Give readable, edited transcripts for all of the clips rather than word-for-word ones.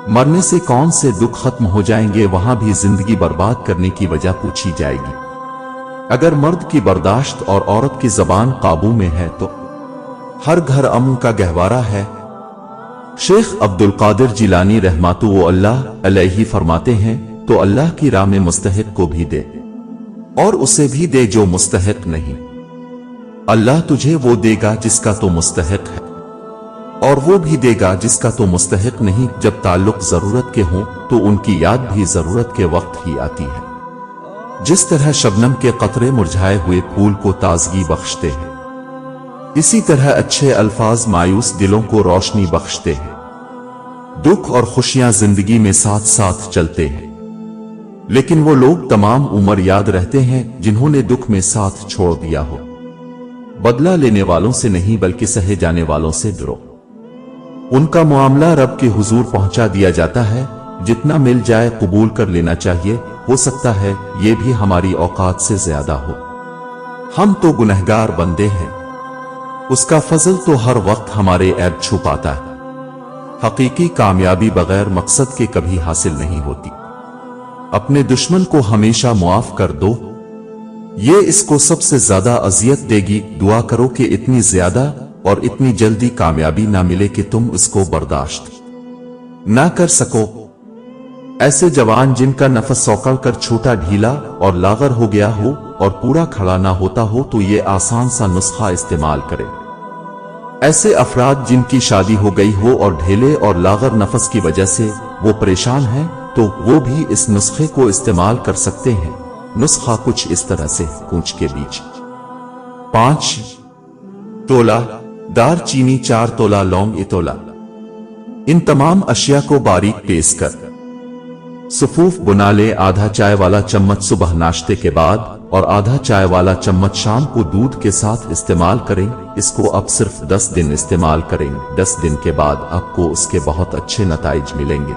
मरने से कौन से दुख खत्म हो जाएंगे, वहां भी जिंदगी बर्बाद करने की वजह पूछी जाएगी। अगर मर्द की बर्दाश्त और औरत की जबान काबू में है तो हर घर अमन का गहवारा है। शेख अब्दुल कादिर जिलानी रहमातु अल्लाह अलैहि फरमाते हैं, तो अल्लाह की राह में मुस्तहिक को भी दे और उसे भी दे जो मुस्तहिक नहीं। अल्लाह तुझे वो देगा जिसका तो मुस्तहिक है, और वो भी देगा जिसका तो मुस्तहिक नहीं। जब ताल्लुक जरूरत के हों तो उनकी याद भी जरूरत के वक्त ही आती है। जिस तरह शबनम के कतरे मुरझाए हुए फूल को ताजगी बख्शते हैं, इसी तरह अच्छे अल्फाज मायूस दिलों को रोशनी बख्शते हैं। दुख और खुशियां जिंदगी में साथ साथ चलते हैं, लेकिन वो लोग तमाम उम्र याद रहते हैं जिन्होंने दुख में साथ छोड़ दिया हो। बदला लेने वालों से नहीं बल्कि सहे जाने वालों से डरो। उनका मामला रब के हुजूर पहुंचा दिया जाता है। जितना मिल जाए कबूल कर लेना चाहिए। हो सकता है ये भी हमारी औकात से ज्यादा हो। हम तो गुनहगार बंदे हैं, उसका फजल तो हर वक्त हमारे ऐब छुपाता है। हकीकी कामयाबी बगैर मकसद के कभी हासिल नहीं होती। अपने दुश्मन को हमेशा मुआफ कर दो, ये इसको सबसे ज्यादा अजियत देगी। दुआ करो कि इतनी ज्यादा और इतनी जल्दी कामयाबी ना मिले कि तुम इसको बर्दाश्त ना कर सको। ऐसे जवान जिनका नफस सौकड़ कर छोटा ढीला और लागर हो गया हो और पूरा खड़ा ना होता हो तो ये आसान सा नुस्खा इस्तेमाल करें। ऐसे अफराद जिनकी शादी हो गई हो और ढीले और लागर नफस की वजह से वो परेशान हैं, तो वो भी इस नुस्खे को इस्तेमाल कर सकते हैं। नुस्खा कुछ इस तरह से: कूंच के बीज 5 तोला, दार चीनी 4 तोला, लौंग 1 तोला। इन तमाम अशिया को बारीक पीस कर सफूफ बुना ले। आधा चाय वाला चम्मच सुबह नाश्ते के बाद और आधा चाय वाला चम्मच शाम को दूध के साथ इस्तेमाल करें। इसको अब सिर्फ 10 दिन इस्तेमाल करें। 10 दिन के बाद आपको उसके बहुत अच्छे नताइज मिलेंगे।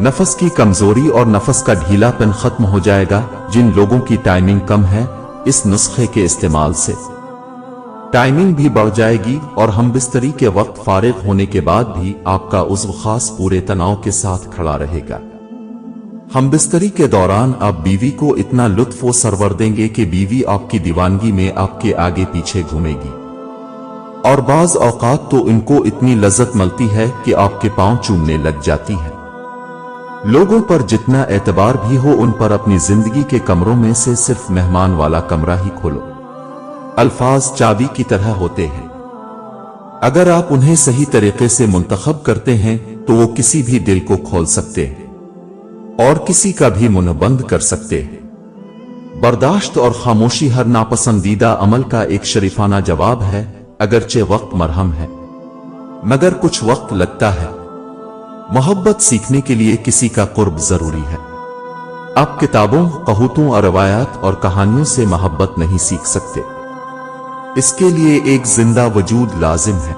नफस की कमजोरी और नफस का ढीलापन खत्म हो जाएगा। जिन लोगों की टाइमिंग कम है, इस नुस्खे के इस्तेमाल से टाइमिंग भी बढ़ जाएगी और हम बिस्तरी के वक्त फारिग होने के बाद भी आपका उज़्व खास पूरे तनाव के साथ खड़ा रहेगा। हम बिस्तरी के दौरान आप बीवी को इतना लुत्फ व सरवर देंगे कि बीवी आपकी दीवानगी में आपके आगे पीछे घूमेगी, और बाज औकात तो इनको इतनी लज्जत मिलती है कि आपके पांव चूमने लग जाती है। लोगों पर जितना एतबार भी हो, उन पर अपनी जिंदगी के कमरों में से सिर्फ मेहमान वाला कमरा ही खोलो। अल्फाज चाबी की तरह होते हैं, अगर आप उन्हें सही तरीके से मुंतखब करते हैं तो वो किसी भी दिल को खोल सकते हैं और किसी का भी मुंह बंद कर सकते हैं। बर्दाश्त और खामोशी हर नापसंदीदा अमल का एक शरीफाना जवाब है। अगरचे वक्त मरहम है, मगर कुछ वक्त लगता है। मोहब्बत सीखने के लिए किसी का कुर्ब जरूरी है। आप किताबों, कहावतों और रवायात और कहानियों से मोहब्बत नहीं सीख सकते। इसके लिए एक जिंदा वजूद लाजिम है।